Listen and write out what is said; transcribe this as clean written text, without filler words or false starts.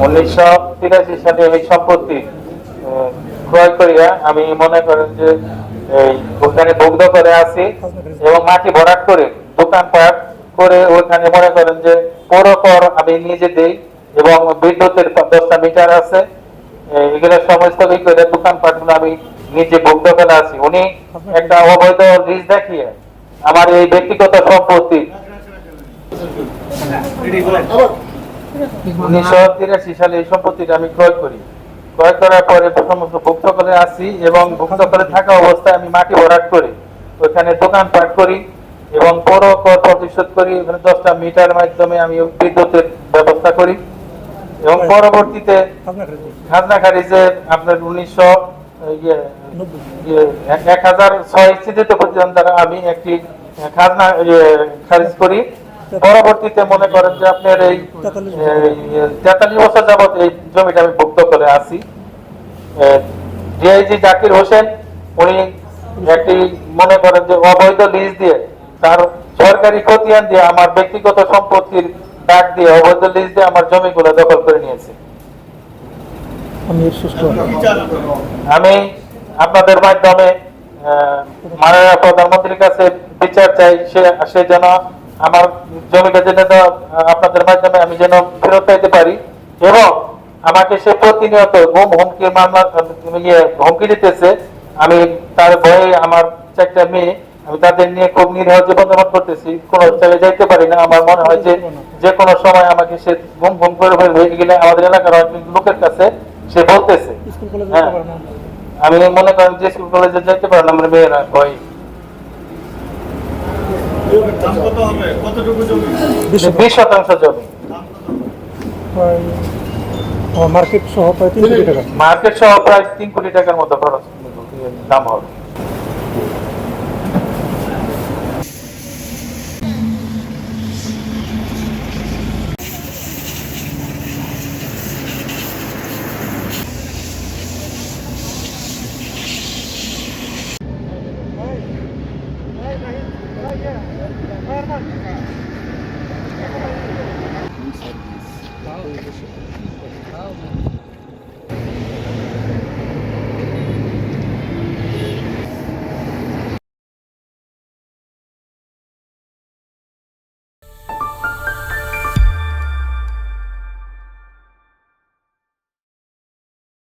উনিশশো 83 সালে এই সম্পত্তি ক্রয় করিয়া আমি মনে করেন যে এই ওখানে বগ্ধ করে আছি এবং মাটি ভরাট করে দোকানপাট করে ওখানে মনে করেন যে পৌরকর আমি নিজে দেই এবং বিদ্যুতের 10টা মিটার আছে, এগুলো সমস্ত করে দোকানপাট গুলো আমি নিজে বগ্ধ করে আছি। উনি একটা অবৈধ লিজ দেখিয়ে আমার এই ব্যক্তিগত সম্পত্তি 1983 সালে এই সম্পত্তিটা আমি ক্রয় করি। ক্রয় করার পরে সমস্ত ভুক্ত করে আসি এবং ভুক্ত করে থাকা অবস্থায় আমি মাটি ভরাট করি, ওইখানে দোকানপাট করি এবং পৌর কর পরিশোধ করি। ওখানে 10টা মিটার মাধ্যমে আমি বিদ্যুতের ব্যবস্থা করি এবং পরবর্তীতে খাজনা খারিজে আপনার 1006 স্থিতিত প্রতিদান দ্বারা আমি একটি খাজনা খারিজ করি। পরবর্তীতে মনে করেন যে আপনার এই 43 বছর যাবত এই জমিটা আমি ভুক্ত করে আছি। ডিআইজি জাকির হোসেন উনি একটি মনে করেন যে অবৈধ লিজ দিয়ে তার সরকারি খতিয়ান দিয়ে আমার ব্যক্তিগত সম্পত্তির দাগ দিয়ে অবৈধ লিজ দিয়ে আমার জমিগুলো দখল করে নিয়েছে। আমি আপনাদের মাধ্যমে মাননীয় প্রধানমন্ত্রীর কাছে বিচার চাই, সে যেন আমার জমিটা যেন আপনাদের মাধ্যমে আমি যেন ফেরত পাইতে পারি এবং আমাকে সে প্রতিনিয়ত হুমকি মামলা হুমকি দিতেছে। আমি তার ভয়ে আমার 4টা মেয়ে আমি তাদের নিয়ে খুব নিরীহ জীবনযাপন করতেছি, কোনো জায়গায় যাইতে পারি না। আমার মনে হয় যে কোনো সময় আমাকে সে ঘুম করে ফেলবে, এগুলো আমাদের এলাকার লোকের কাছে সে বলতেছে। হ্যাঁ, আমি মনে করেন যে স্কুল কলেজে যাইতে পারেন আমার মেয়েরা ভয়। 20% জমি মার্কেট সহ প্রায় 3 কোটি টাকা, মার্কেট সহ প্রায় 3 কোটি টাকার মতো খরচ দাম হবে। How